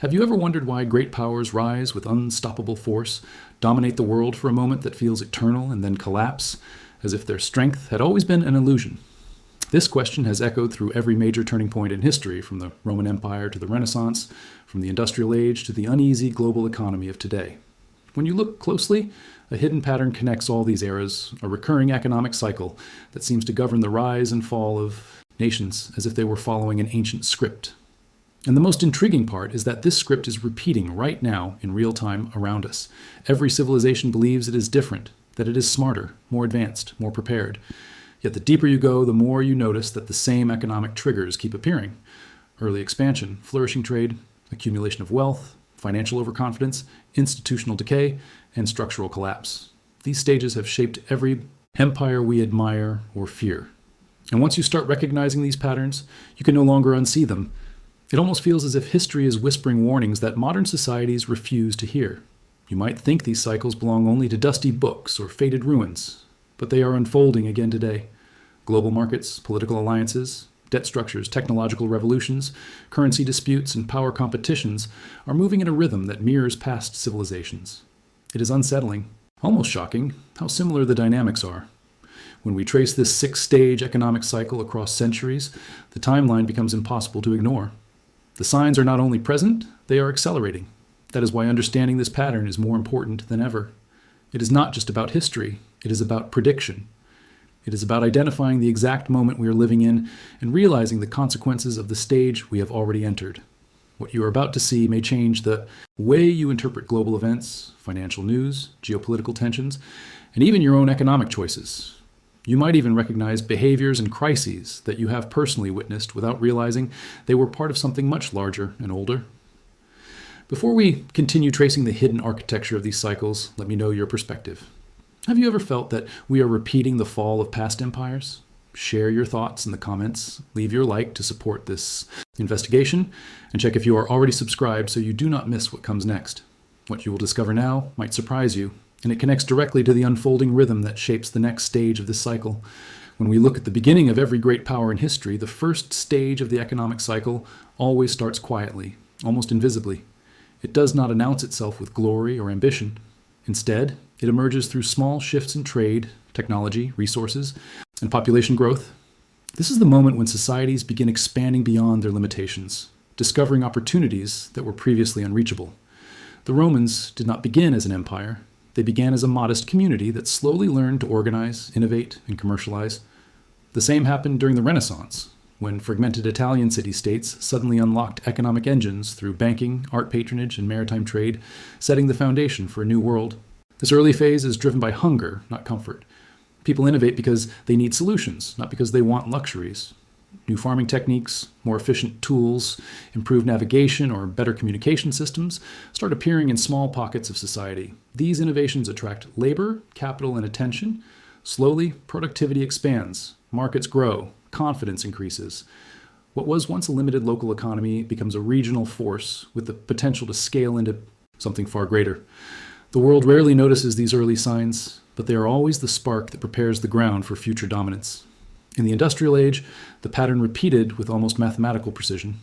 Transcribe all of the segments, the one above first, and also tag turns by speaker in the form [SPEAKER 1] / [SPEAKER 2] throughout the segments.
[SPEAKER 1] Have you ever wondered why great powers rise with unstoppable force, dominate the world for a moment that feels eternal, and then collapse, as if their strength had always been an illusion? This question has echoed through every major turning point in history, from the Roman Empire to the Renaissance, from the Industrial Age to the uneasy global economy of today. When you look closely, a hidden pattern connects all these eras, a recurring economic cycle that seems to govern the rise and fall of nations as if they were following an ancient script. And the most intriguing part is that this script is repeating right now in real time around us. Every civilization believes it is different, that it is smarter, more advanced, more prepared. Yet the deeper you go, the more you notice that the same economic triggers keep appearing. Early expansion, flourishing trade, accumulation of wealth, financial overconfidence, institutional decay, and structural collapse. These stages have shaped every empire we admire or fear. And once you start recognizing these patterns, you can no longer unsee them. It almost feels as if history is whispering warnings that modern societies refuse to hear. You might think these cycles belong only to dusty books or faded ruins, but they are unfolding again today. Global markets, political alliances, debt structures, technological revolutions, currency disputes, and power competitions are moving in a rhythm that mirrors past civilizations. It is unsettling, almost shocking, how similar the dynamics are. When we trace this six-stage economic cycle across centuries, the timeline becomes impossible to ignore. The signs are not only present, they are accelerating. That is why understanding this pattern is more important than ever. It is not just about history, it is about prediction. It is about identifying the exact moment we are living in and realizing the consequences of the stage we have already entered. What you are about to see may change the way you interpret global events, financial news, geopolitical tensions, and even your own economic choices. You might even recognize behaviors and crises that you have personally witnessed without realizing they were part of something much larger and older. Before we continue tracing the hidden architecture of these cycles, let me know your perspective. Have you ever felt that we are repeating the fall of past empires? Share your thoughts in the comments, leave your like to support this investigation, and check if you are already subscribed so you do not miss what comes next. What you will discover now might surprise you, and it connects directly to the unfolding rhythm that shapes the next stage of this cycle. When we look at the beginning of every great power in history, the first stage of the economic cycle always starts quietly, almost invisibly. It does not announce itself with glory or ambition. Instead, it emerges through small shifts in trade, technology, resources, and population growth. This is the moment when societies begin expanding beyond their limitations, discovering opportunities that were previously unreachable. The Romans did not begin as an empire. They began as a modest community that slowly learned to organize, innovate, and commercialize. The same happened during the Renaissance, when fragmented Italian city-states suddenly unlocked economic engines through banking, art patronage, and maritime trade, setting the foundation for a new world. This early phase is driven by hunger, not comfort. People innovate because they need solutions, not because they want luxuries. New farming techniques, more efficient tools, improved navigation, or better communication systems start appearing in small pockets of society. These innovations attract labor, capital, and attention. Slowly, productivity expands, markets grow, confidence increases. What was once a limited local economy becomes a regional force with the potential to scale into something far greater. The world rarely notices these early signs, but they are always the spark that prepares the ground for future dominance. In the Industrial Age, the pattern repeated with almost mathematical precision.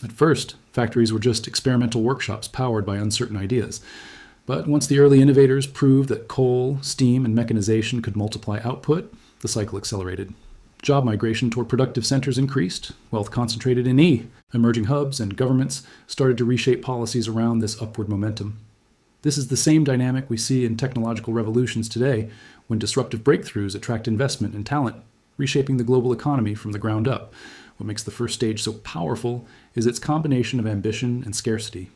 [SPEAKER 1] At first, factories were just experimental workshops powered by uncertain ideas. But once the early innovators proved that coal, steam, and mechanization could multiply output, the cycle accelerated. Job migration toward productive centers increased, wealth concentrated in emerging hubs, and governments started to reshape policies around this upward momentum. This is the same dynamic we see in technological revolutions today, when disruptive breakthroughs attract investment and talent, reshaping the global economy from the ground up. What makes the first stage so powerful is its combination of ambition and scarcity.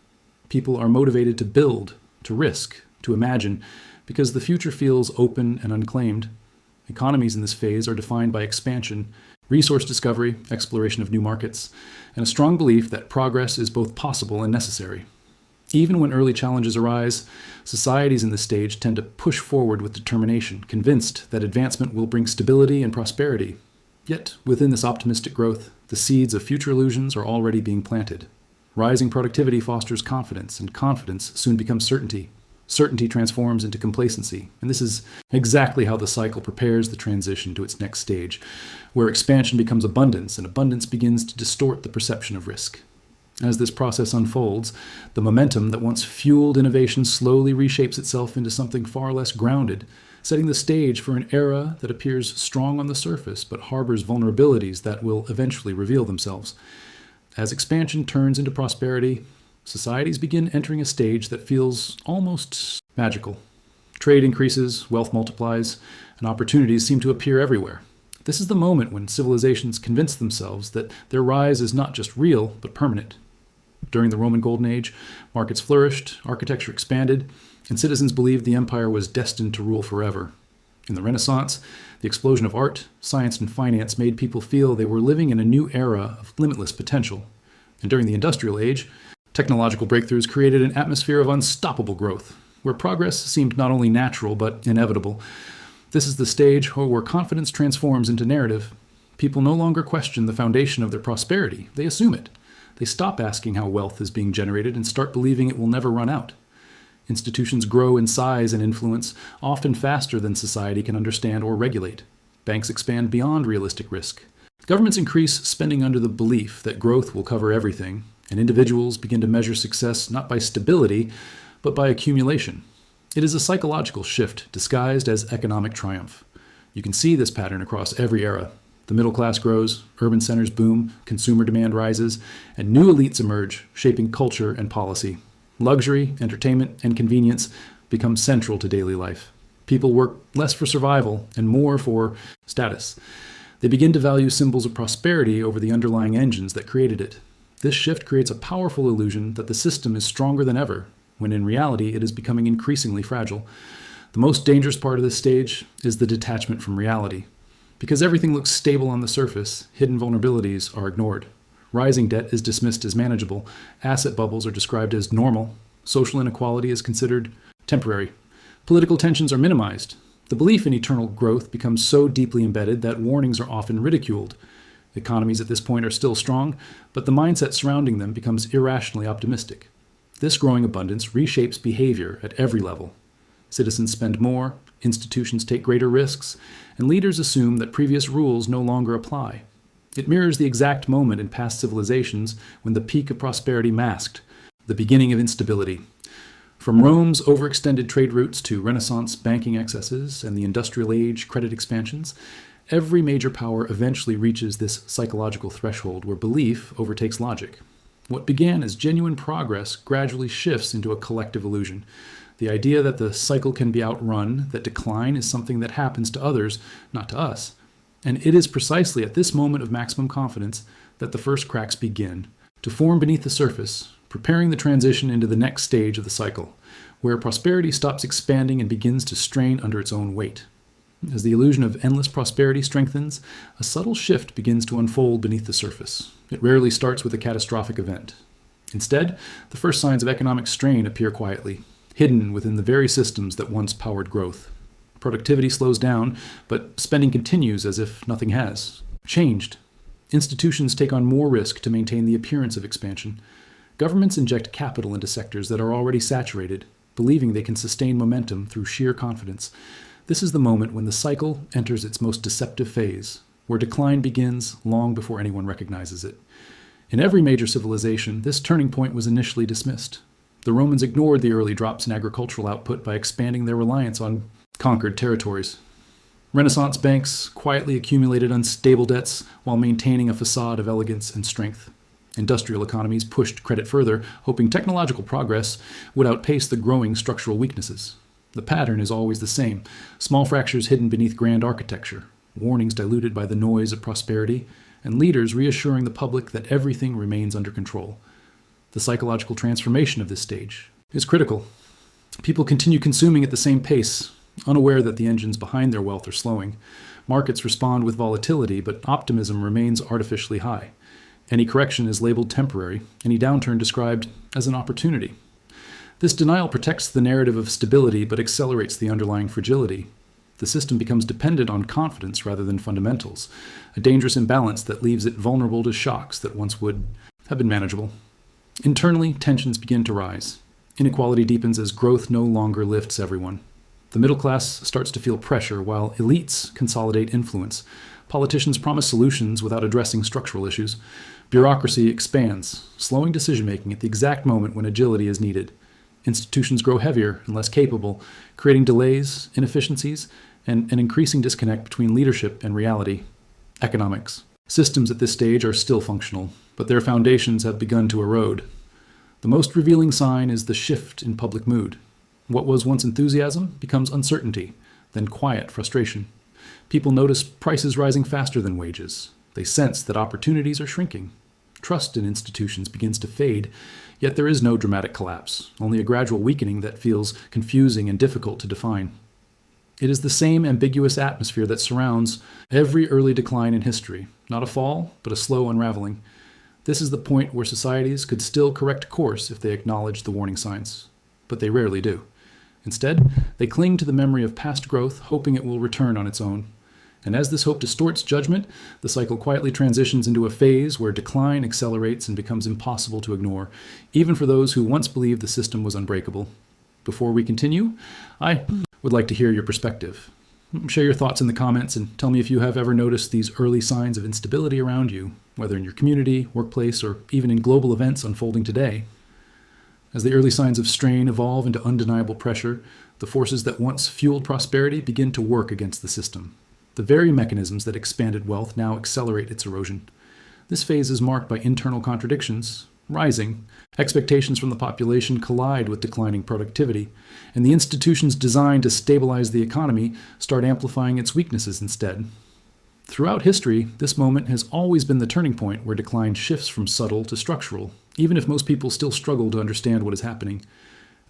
[SPEAKER 1] People are motivated to build, to risk, to imagine, because the future feels open and unclaimed. Economies in this phase are defined by expansion, resource discovery, exploration of new markets, and a strong belief that progress is both possible and necessary. Even when early challenges arise, societies in this stage tend to push forward with determination, convinced that advancement will bring stability and prosperity. Yet, within this optimistic growth, the seeds of future illusions are already being planted. Rising productivity fosters confidence, and confidence soon becomes certainty. Certainty transforms into complacency, and this is exactly how the cycle prepares the transition to its next stage, where expansion becomes abundance, and abundance begins to distort the perception of risk. As this process unfolds, the momentum that once fueled innovation slowly reshapes itself into something far less grounded, setting the stage for an era that appears strong on the surface but harbors vulnerabilities that will eventually reveal themselves. As expansion turns into prosperity, societies begin entering a stage that feels almost magical. Trade increases, wealth multiplies, and opportunities seem to appear everywhere. This is the moment when civilizations convince themselves that their rise is not just real, but permanent. During the Roman Golden Age, markets flourished, architecture expanded, and citizens believed the empire was destined to rule forever. In the Renaissance, the explosion of art, science, and finance made people feel they were living in a new era of limitless potential. And during the Industrial Age, technological breakthroughs created an atmosphere of unstoppable growth, where progress seemed not only natural but inevitable. This is the stage where confidence transforms into narrative. People no longer question the foundation of their prosperity, they assume it. They stop asking how wealth is being generated and start believing it will never run out. Institutions grow in size and influence, often faster than society can understand or regulate. Banks expand beyond realistic risk. Governments increase spending under the belief that growth will cover everything, and individuals begin to measure success not by stability, but by accumulation. It is a psychological shift disguised as economic triumph. You can see this pattern across every era. The middle class grows, urban centers boom, consumer demand rises, and new elites emerge, shaping culture and policy. Luxury, entertainment, and convenience become central to daily life. People work less for survival and more for status. They begin to value symbols of prosperity over the underlying engines that created it. This shift creates a powerful illusion that the system is stronger than ever, when in reality it is becoming increasingly fragile. The most dangerous part of this stage is the detachment from reality. Because everything looks stable on the surface, hidden vulnerabilities are ignored. Rising debt is dismissed as manageable, asset bubbles are described as normal, social inequality is considered temporary. Political tensions are minimized. The belief in eternal growth becomes so deeply embedded that warnings are often ridiculed. Economies at this point are still strong, but the mindset surrounding them becomes irrationally optimistic. This growing abundance reshapes behavior at every level. Citizens spend more, institutions take greater risks, and leaders assume that previous rules no longer apply. It mirrors the exact moment in past civilizations when the peak of prosperity masked the beginning of instability. From Rome's overextended trade routes to Renaissance banking excesses and the Industrial Age credit expansions, every major power eventually reaches this psychological threshold where belief overtakes logic. What began as genuine progress gradually shifts into a collective illusion. The idea that the cycle can be outrun, that decline is something that happens to others, not to us. And it is precisely at this moment of maximum confidence that the first cracks begin to form beneath the surface, preparing the transition into the next stage of the cycle, where prosperity stops expanding and begins to strain under its own weight. As the illusion of endless prosperity strengthens, a subtle shift begins to unfold beneath the surface. It rarely starts with a catastrophic event. Instead, the first signs of economic strain appear quietly, hidden within the very systems that once powered growth. Productivity slows down, but spending continues as if nothing has changed. Institutions take on more risk to maintain the appearance of expansion. Governments inject capital into sectors that are already saturated, believing they can sustain momentum through sheer confidence. This is the moment when the cycle enters its most deceptive phase, where decline begins long before anyone recognizes it. In every major civilization, this turning point was initially dismissed. The Romans ignored the early drops in agricultural output by expanding their reliance on conquered territories. Renaissance banks quietly accumulated unstable debts while maintaining a facade of elegance and strength. Industrial economies pushed credit further, hoping technological progress would outpace the growing structural weaknesses. The pattern is always the same: small fractures hidden beneath grand architecture, warnings diluted by the noise of prosperity, and leaders reassuring the public that everything remains under control. The psychological transformation of this stage is critical. People continue consuming at the same pace, unaware that the engines behind their wealth are slowing. Markets respond with volatility, but optimism remains artificially high. Any correction is labeled temporary, any downturn described as an opportunity. This denial protects the narrative of stability but accelerates the underlying fragility. The system becomes dependent on confidence rather than fundamentals, a dangerous imbalance that leaves it vulnerable to shocks that once would have been manageable. Internally, tensions begin to rise. Inequality deepens as growth no longer lifts everyone. The middle class starts to feel pressure, while elites consolidate influence. Politicians promise solutions without addressing structural issues. Bureaucracy expands, slowing decision-making at the exact moment when agility is needed. Institutions grow heavier and less capable, creating delays, inefficiencies, and an increasing disconnect between leadership and reality. Economics. Systems at this stage are still functional, but their foundations have begun to erode. The most revealing sign is the shift in public mood. What was once enthusiasm becomes uncertainty, then quiet frustration. People notice prices rising faster than wages. They sense that opportunities are shrinking. Trust in institutions begins to fade, yet there is no dramatic collapse, only a gradual weakening that feels confusing and difficult to define. It is the same ambiguous atmosphere that surrounds every early decline in history, not a fall, but a slow unraveling. This is the point where societies could still correct course if they acknowledged the warning signs, but they rarely do. Instead, they cling to the memory of past growth, hoping it will return on its own. And as this hope distorts judgment, the cycle quietly transitions into a phase where decline accelerates and becomes impossible to ignore, even for those who once believed the system was unbreakable. Before we continue, I would like to hear your perspective. Share your thoughts in the comments and tell me if you have ever noticed these early signs of instability around you, whether in your community, workplace, or even in global events unfolding today. As the early signs of strain evolve into undeniable pressure, the forces that once fueled prosperity begin to work against the system. The very mechanisms that expanded wealth now accelerate its erosion. This phase is marked by internal contradictions, rising. Expectations from the population collide with declining productivity, and the institutions designed to stabilize the economy start amplifying its weaknesses instead. Throughout history, this moment has always been the turning point where decline shifts from subtle to structural, even if most people still struggle to understand what is happening.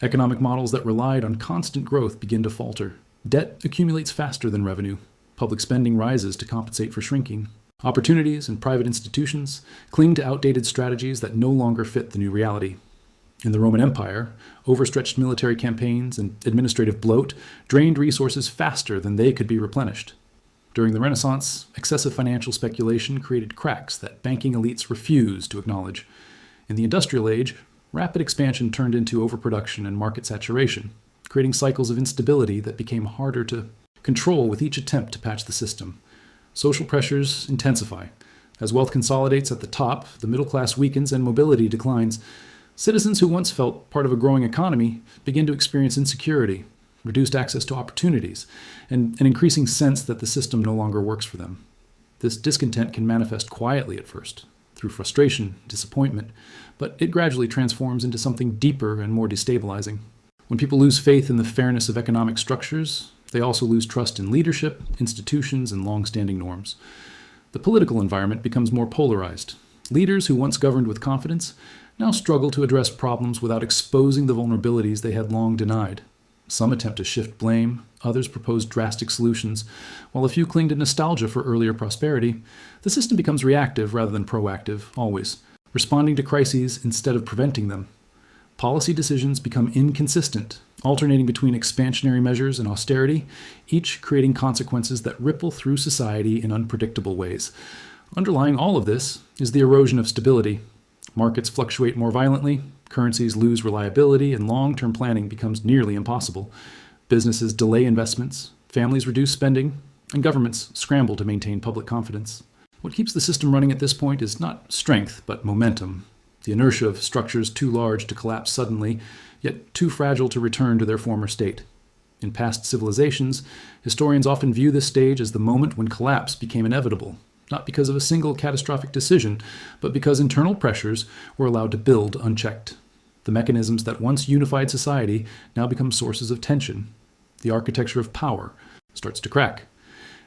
[SPEAKER 1] Economic models that relied on constant growth begin to falter. Debt accumulates faster than revenue. Public spending rises to compensate for shrinking. Opportunities and private institutions cling to outdated strategies that no longer fit the new reality. In the Roman Empire, overstretched military campaigns and administrative bloat drained resources faster than they could be replenished. During the Renaissance, excessive financial speculation created cracks that banking elites refused to acknowledge. In the Industrial Age, rapid expansion turned into overproduction and market saturation, creating cycles of instability that became harder to control with each attempt to patch the system. Social pressures intensify. As wealth consolidates at the top, the middle class weakens and mobility declines. Citizens who once felt part of a growing economy begin to experience insecurity, reduced access to opportunities, and an increasing sense that the system no longer works for them. This discontent can manifest quietly at first, through frustration, disappointment, but it gradually transforms into something deeper and more destabilizing. When people lose faith in the fairness of economic structures, they also lose trust in leadership, institutions, and long-standing norms. The political environment becomes more polarized. Leaders who once governed with confidence now struggle to address problems without exposing the vulnerabilities they had long denied. Some attempt to shift blame, others propose drastic solutions, while a few cling to nostalgia for earlier prosperity. The system becomes reactive rather than proactive, always, responding to crises instead of preventing them. Policy decisions become inconsistent, alternating between expansionary measures and austerity, each creating consequences that ripple through society in unpredictable ways. Underlying all of this is the erosion of stability. Markets fluctuate more violently, currencies lose reliability, and long-term planning becomes nearly impossible. Businesses delay investments, families reduce spending, and governments scramble to maintain public confidence. What keeps the system running at this point is not strength, but momentum. The inertia of structures too large to collapse suddenly, yet too fragile to return to their former state. In past civilizations, historians often view this stage as the moment when collapse became inevitable, not because of a single catastrophic decision, but because internal pressures were allowed to build unchecked. The mechanisms that once unified society now become sources of tension. The architecture of power starts to crack.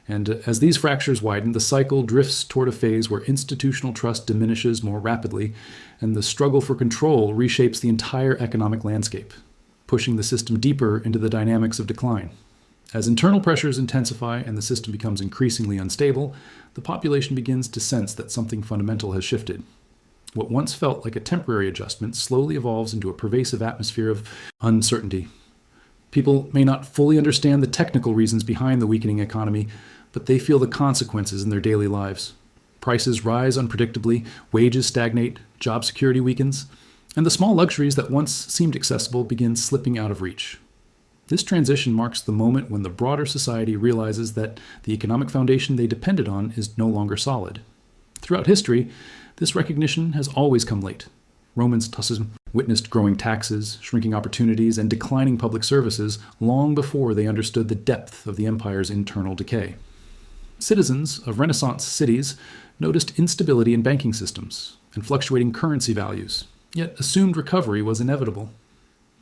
[SPEAKER 1] And as these fractures widen, the cycle drifts toward a phase where institutional trust diminishes more rapidly, and the struggle for control reshapes the entire economic landscape, pushing the system deeper into the dynamics of decline. As internal pressures intensify and the system becomes increasingly unstable, the population begins to sense that something fundamental has shifted. What once felt like a temporary adjustment slowly evolves into a pervasive atmosphere of uncertainty. People may not fully understand the technical reasons behind the weakening economy, but they feel the consequences in their daily lives. Prices rise unpredictably, wages stagnate, job security weakens, and the small luxuries that once seemed accessible begin slipping out of reach. This transition marks the moment when the broader society realizes that the economic foundation they depended on is no longer solid. Throughout history, this recognition has always come late. Romans witnessed growing taxes, shrinking opportunities, and declining public services long before they understood the depth of the empire's internal decay. Citizens of Renaissance cities noticed instability in banking systems and fluctuating currency values, yet assumed recovery was inevitable.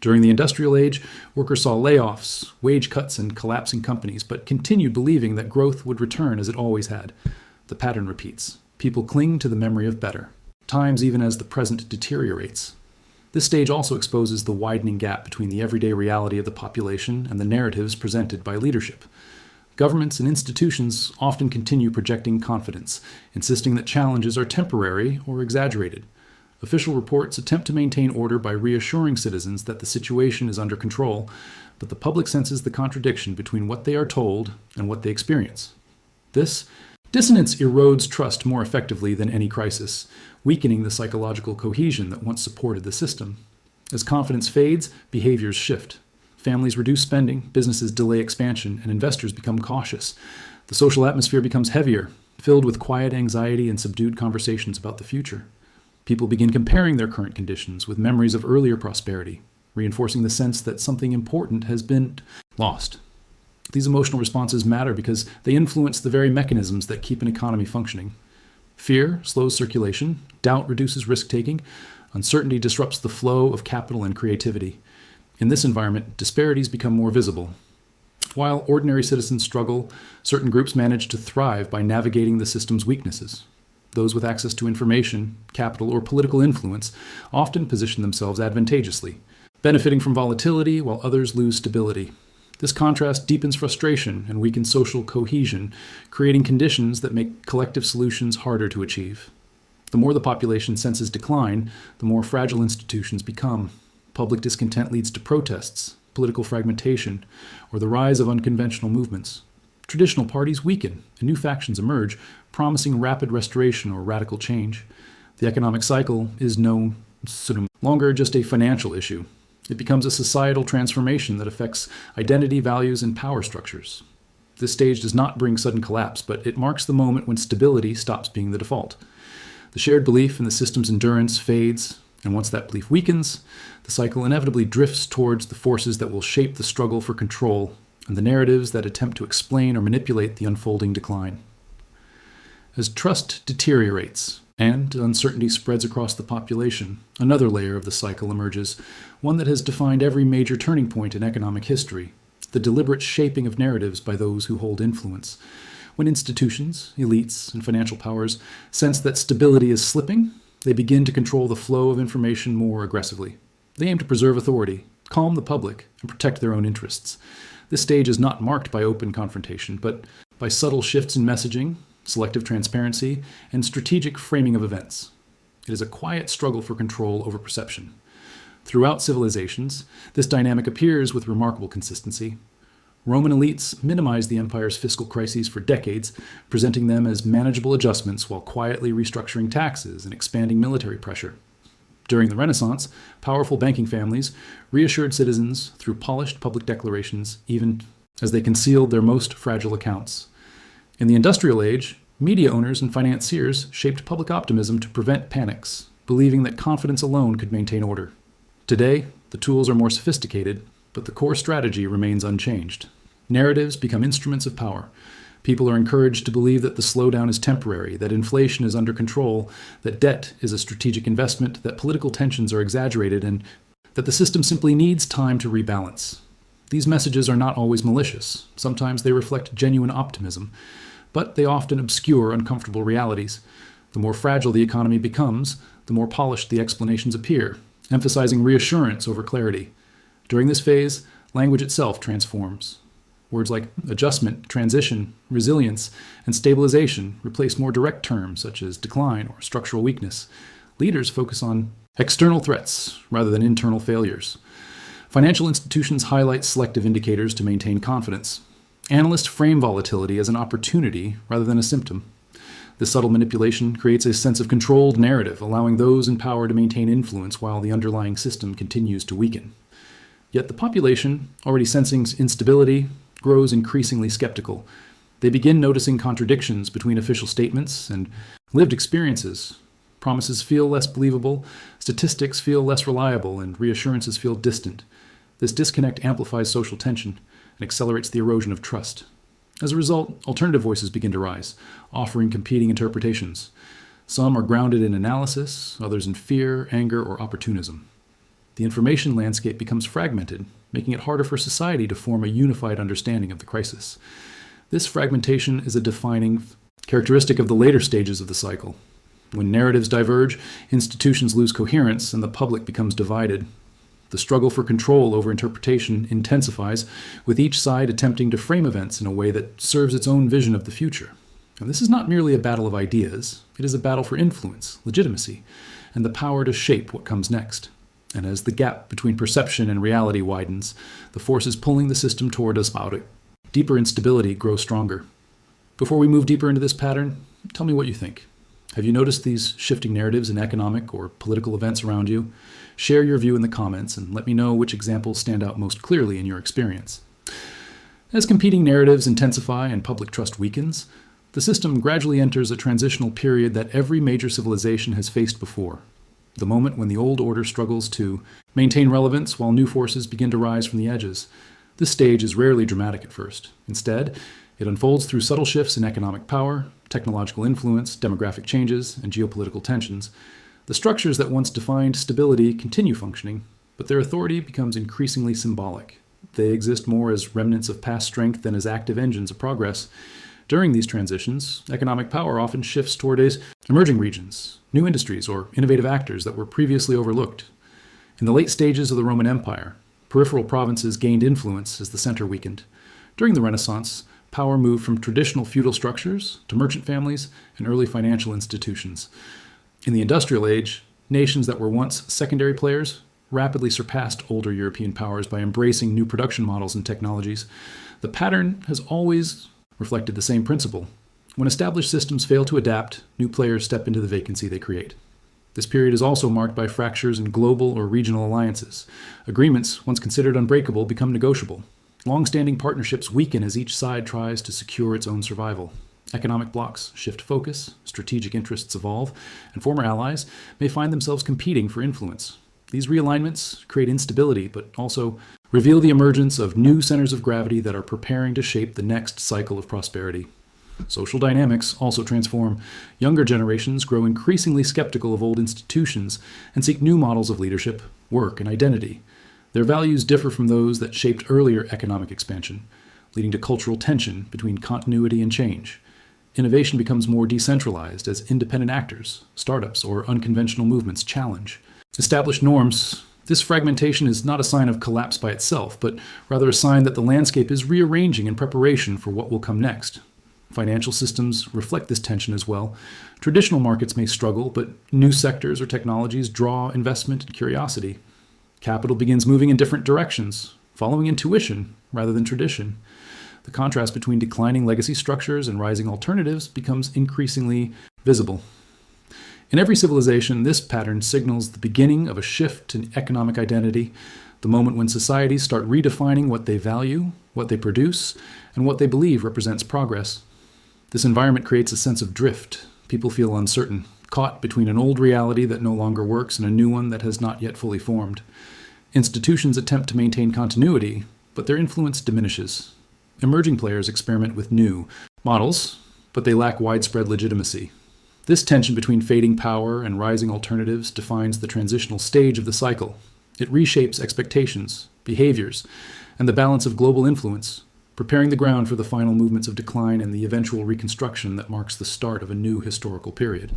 [SPEAKER 1] During the Industrial Age, workers saw layoffs, wage cuts, and collapsing companies, but continued believing that growth would return as it always had. The pattern repeats. People cling to the memory of better, times even as the present deteriorates. This stage also exposes the widening gap between the everyday reality of the population and the narratives presented by leadership. Governments and institutions often continue projecting confidence, insisting that challenges are temporary or exaggerated. Official reports attempt to maintain order by reassuring citizens that the situation is under control, but the public senses the contradiction between what they are told and what they experience. This dissonance erodes trust more effectively than any crisis, weakening the psychological cohesion that once supported the system. As confidence fades, behaviors shift. Families reduce spending, businesses delay expansion, and investors become cautious. The social atmosphere becomes heavier, filled with quiet anxiety and subdued conversations about the future. People begin comparing their current conditions with memories of earlier prosperity, reinforcing the sense that something important has been lost. These emotional responses matter because they influence the very mechanisms that keep an economy functioning. Fear slows circulation, doubt reduces risk-taking, uncertainty disrupts the flow of capital and creativity. In this environment, disparities become more visible. While ordinary citizens struggle, certain groups manage to thrive by navigating the system's weaknesses. Those with access to information, capital, or political influence often position themselves advantageously, benefiting from volatility while others lose stability. This contrast deepens frustration and weakens social cohesion, creating conditions that make collective solutions harder to achieve. The more the population senses decline, the more fragile institutions become. Public discontent leads to protests, political fragmentation, or the rise of unconventional movements. Traditional parties weaken, and new factions emerge, promising rapid restoration or radical change. The economic cycle is no longer just a financial issue. It becomes a societal transformation that affects identity, values, and power structures. This stage does not bring sudden collapse, but it marks the moment when stability stops being the default. The shared belief in the system's endurance fades, and once that belief weakens, the cycle inevitably drifts towards the forces that will shape the struggle for control and the narratives that attempt to explain or manipulate the unfolding decline. As trust deteriorates and uncertainty spreads across the population, another layer of the cycle emerges, one that has defined every major turning point in economic history: the deliberate shaping of narratives by those who hold influence. When institutions, elites, and financial powers sense that stability is slipping, they begin to control the flow of information more aggressively. They aim to preserve authority, calm the public, and protect their own interests. This stage is not marked by open confrontation, but by subtle shifts in messaging, selective transparency, and strategic framing of events. It is a quiet struggle for control over perception. Throughout civilizations, this dynamic appears with remarkable consistency. Roman elites minimized the empire's fiscal crises for decades, presenting them as manageable adjustments while quietly restructuring taxes and expanding military pressure. During the Renaissance, powerful banking families reassured citizens through polished public declarations, even as they concealed their most fragile accounts. In the Industrial Age, media owners and financiers shaped public optimism to prevent panics, believing that confidence alone could maintain order. Today, the tools are more sophisticated, but the core strategy remains unchanged. Narratives become instruments of power. People are encouraged to believe that the slowdown is temporary, that inflation is under control, that debt is a strategic investment, that political tensions are exaggerated, and that the system simply needs time to rebalance. These messages are not always malicious. Sometimes they reflect genuine optimism, but they often obscure uncomfortable realities. The more fragile the economy becomes, the more polished the explanations appear, emphasizing reassurance over clarity. During this phase, language itself transforms. Words like adjustment, transition, resilience, and stabilization replace more direct terms such as decline or structural weakness. Leaders focus on external threats rather than internal failures. Financial institutions highlight selective indicators to maintain confidence. Analysts frame volatility as an opportunity rather than a symptom. This subtle manipulation creates a sense of controlled narrative, allowing those in power to maintain influence while the underlying system continues to weaken. Yet the population, already sensing instability, grows increasingly skeptical. They begin noticing contradictions between official statements and lived experiences. Promises feel less believable, statistics feel less reliable, and reassurances feel distant. This disconnect amplifies social tension and accelerates the erosion of trust. As a result, alternative voices begin to rise, offering competing interpretations. Some are grounded in analysis, others in fear, anger, or opportunism. The information landscape becomes fragmented, making it harder for society to form a unified understanding of the crisis. This fragmentation is a defining characteristic of the later stages of the cycle. When narratives diverge, institutions lose coherence and the public becomes divided. The struggle for control over interpretation intensifies, with each side attempting to frame events in a way that serves its own vision of the future. And this is not merely a battle of ideas, it is a battle for influence, legitimacy, and the power to shape what comes next. And as the gap between perception and reality widens, the forces pulling the system toward us about it, deeper instability grows stronger. Before we move deeper into this pattern, tell me what you think. Have you noticed these shifting narratives in economic or political events around you? Share your view in the comments and let me know which examples stand out most clearly in your experience. As competing narratives intensify and public trust weakens, the system gradually enters a transitional period that every major civilization has faced before. The moment when the old order struggles to maintain relevance while new forces begin to rise from the edges. This stage is rarely dramatic at first. Instead, it unfolds through subtle shifts in economic power, technological influence, demographic changes, and geopolitical tensions. The structures that once defined stability continue functioning, but their authority becomes increasingly symbolic. They exist more as remnants of past strength than as active engines of progress. During these transitions, economic power often shifts toward emerging regions, new industries, or innovative actors that were previously overlooked. In the late stages of the Roman Empire, peripheral provinces gained influence as the center weakened. During the Renaissance, power moved from traditional feudal structures to merchant families and early financial institutions. In the Industrial Age, nations that were once secondary players rapidly surpassed older European powers by embracing new production models and technologies. The pattern has always reflected the same principle. When established systems fail to adapt, new players step into the vacancy they create. This period is also marked by fractures in global or regional alliances. Agreements, once considered unbreakable, become negotiable. Long-standing partnerships weaken as each side tries to secure its own survival. Economic blocs shift focus, strategic interests evolve, and former allies may find themselves competing for influence. These realignments create instability, but also reveal the emergence of new centers of gravity that are preparing to shape the next cycle of prosperity. Social dynamics also transform. Younger generations grow increasingly skeptical of old institutions and seek new models of leadership, work, and identity. Their values differ from those that shaped earlier economic expansion, leading to cultural tension between continuity and change. Innovation becomes more decentralized as independent actors, startups, or unconventional movements challenge established norms. This fragmentation is not a sign of collapse by itself, but rather a sign that the landscape is rearranging in preparation for what will come next. Financial systems reflect this tension as well. Traditional markets may struggle, but new sectors or technologies draw investment and curiosity. Capital begins moving in different directions, following intuition rather than tradition. The contrast between declining legacy structures and rising alternatives becomes increasingly visible. In every civilization, this pattern signals the beginning of a shift in economic identity, the moment when societies start redefining what they value, what they produce, and what they believe represents progress. This environment creates a sense of drift. People feel uncertain, caught between an old reality that no longer works and a new one that has not yet fully formed. Institutions attempt to maintain continuity, but their influence diminishes. Emerging players experiment with new models, but they lack widespread legitimacy. This tension between fading power and rising alternatives defines the transitional stage of the cycle. It reshapes expectations, behaviors, and the balance of global influence, preparing the ground for the final movements of decline and the eventual reconstruction that marks the start of a new historical period.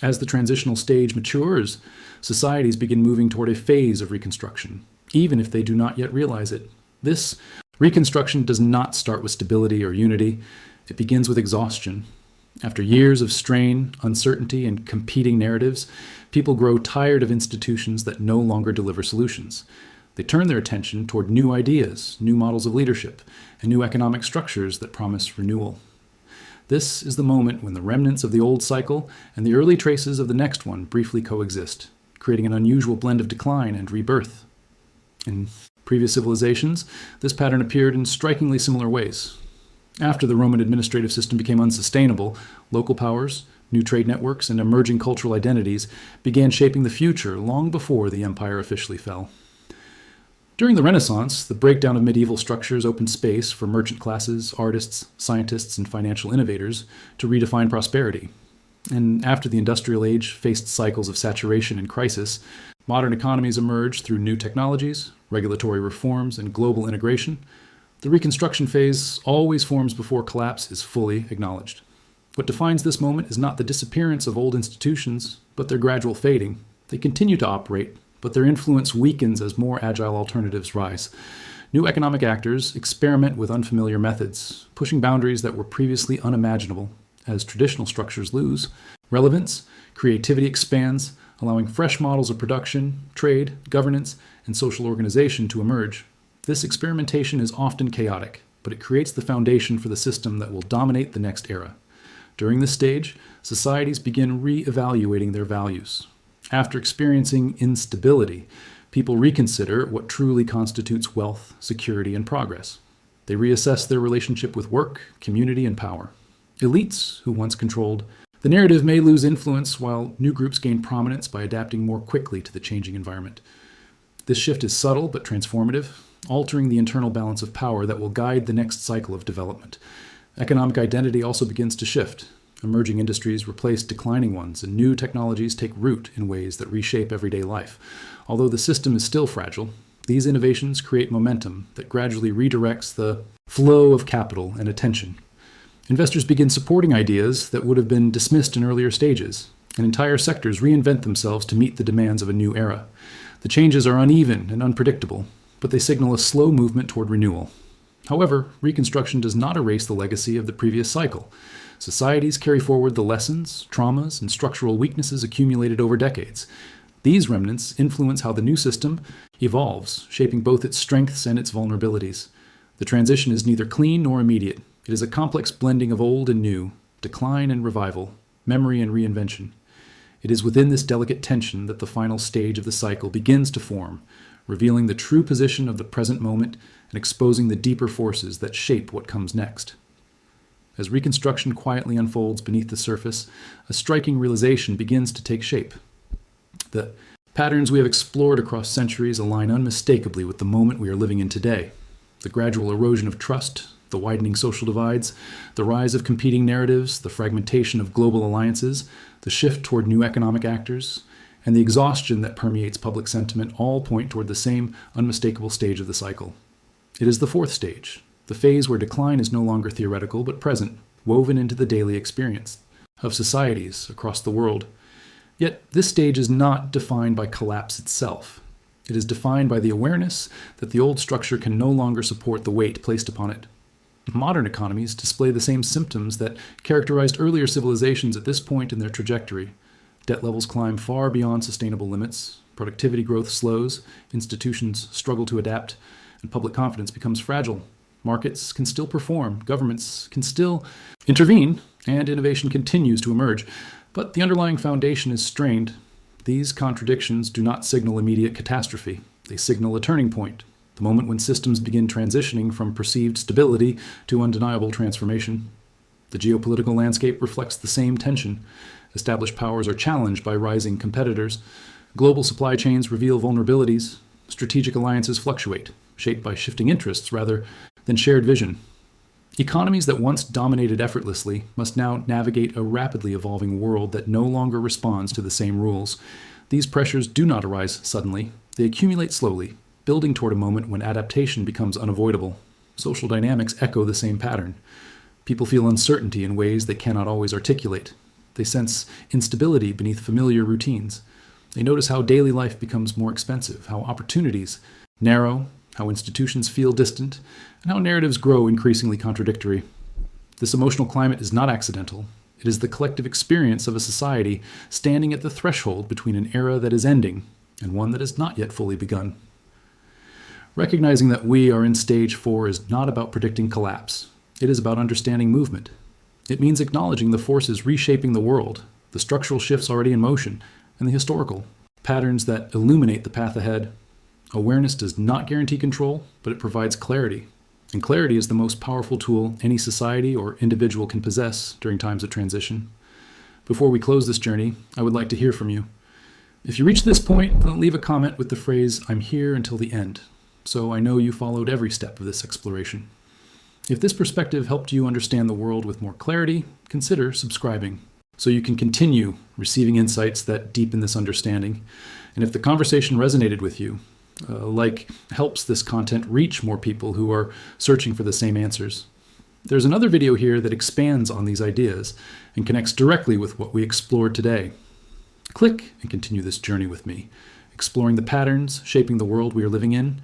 [SPEAKER 1] As the transitional stage matures, societies begin moving toward a phase of reconstruction, even if they do not yet realize it. This reconstruction does not start with stability or unity. It begins with exhaustion. After years of strain, uncertainty, and competing narratives, people grow tired of institutions that no longer deliver solutions. They turn their attention toward new ideas, new models of leadership, and new economic structures that promise renewal. This is the moment when the remnants of the old cycle and the early traces of the next one briefly coexist, creating an unusual blend of decline and rebirth. In Previous civilizations, this pattern appeared in strikingly similar ways. After the Roman administrative system became unsustainable, local powers, new trade networks, and emerging cultural identities began shaping the future long before the empire officially fell. During the Renaissance, the breakdown of medieval structures opened space for merchant classes, artists, scientists, and financial innovators to redefine prosperity. And after the Industrial Age faced cycles of saturation and crisis, modern economies emerged through new technologies, regulatory reforms, and global integration. The Reconstruction phase always forms before collapse is fully acknowledged. What defines this moment is not the disappearance of old institutions, but their gradual fading. They continue to operate, but their influence weakens as more agile alternatives rise. New economic actors experiment with unfamiliar methods, pushing boundaries that were previously unimaginable. As traditional structures lose relevance, creativity expands, allowing fresh models of production, trade, governance, and social organization to emerge. This experimentation is often chaotic, but it creates the foundation for the system that will dominate the next era. During this stage, societies begin re-evaluating their values. After experiencing instability, people reconsider what truly constitutes wealth, security, and progress. They reassess their relationship with work, community, and power. Elites, who once controlled the narrative, may lose influence, while new groups gain prominence by adapting more quickly to the changing environment. This shift is subtle but transformative, altering the internal balance of power that will guide the next cycle of development. Economic identity also begins to shift. Emerging industries replace declining ones, and new technologies take root in ways that reshape everyday life. Although the system is still fragile, these innovations create momentum that gradually redirects the flow of capital and attention. Investors begin supporting ideas that would have been dismissed in earlier stages, and entire sectors reinvent themselves to meet the demands of a new era. The changes are uneven and unpredictable, but they signal a slow movement toward renewal. However, Reconstruction does not erase the legacy of the previous cycle. Societies carry forward the lessons, traumas, and structural weaknesses accumulated over decades. These remnants influence how the new system evolves, shaping both its strengths and its vulnerabilities. The transition is neither clean nor immediate. It is a complex blending of old and new, decline and revival, memory and reinvention. It is within this delicate tension that the final stage of the cycle begins to form, revealing the true position of the present moment and exposing the deeper forces that shape what comes next. As Reconstruction quietly unfolds beneath the surface, a striking realization begins to take shape. The patterns we have explored across centuries align unmistakably with the moment we are living in today. The gradual erosion of trust, the widening social divides, the rise of competing narratives, the fragmentation of global alliances, the shift toward new economic actors, and the exhaustion that permeates public sentiment all point toward the same unmistakable stage of the cycle. It is the fourth stage, the phase where decline is no longer theoretical but present, woven into the daily experience of societies across the world. Yet this stage is not defined by collapse itself. It is defined by the awareness that the old structure can no longer support the weight placed upon it. Modern economies display the same symptoms that characterized earlier civilizations at this point in their trajectory. Debt levels climb far beyond sustainable limits, productivity growth slows, institutions struggle to adapt, and public confidence becomes fragile. Markets can still perform, governments can still intervene, and innovation continues to emerge, but the underlying foundation is strained. These contradictions do not signal immediate catastrophe. They signal a turning point, the moment when systems begin transitioning from perceived stability to undeniable transformation. The geopolitical landscape reflects the same tension. Established powers are challenged by rising competitors. Global supply chains reveal vulnerabilities. Strategic alliances fluctuate, shaped by shifting interests rather than shared vision. Economies that once dominated effortlessly must now navigate a rapidly evolving world that no longer responds to the same rules. These pressures do not arise suddenly. They accumulate slowly, building toward a moment when adaptation becomes unavoidable. Social dynamics echo the same pattern. People feel uncertainty in ways they cannot always articulate. They sense instability beneath familiar routines. They notice how daily life becomes more expensive, how opportunities narrow, how institutions feel distant, and how narratives grow increasingly contradictory. This emotional climate is not accidental. It is the collective experience of a society standing at the threshold between an era that is ending and one that has not yet fully begun. Recognizing that we are in stage 4 is not about predicting collapse. It is about understanding movement. It means acknowledging the forces reshaping the world, the structural shifts already in motion, and the historical patterns that illuminate the path ahead. Awareness does not guarantee control, but it provides clarity. And clarity is the most powerful tool any society or individual can possess during times of transition. Before we close this journey, I would like to hear from you. If you reach this point, leave a comment with the phrase, "I'm here until the end," so I know you followed every step of this exploration. If this perspective helped you understand the world with more clarity, consider subscribing so you can continue receiving insights that deepen this understanding. And if the conversation resonated with you, helps this content reach more people who are searching for the same answers. There's another video here that expands on these ideas and connects directly with what we explored today. Click and continue this journey with me, exploring the patterns shaping the world we are living in,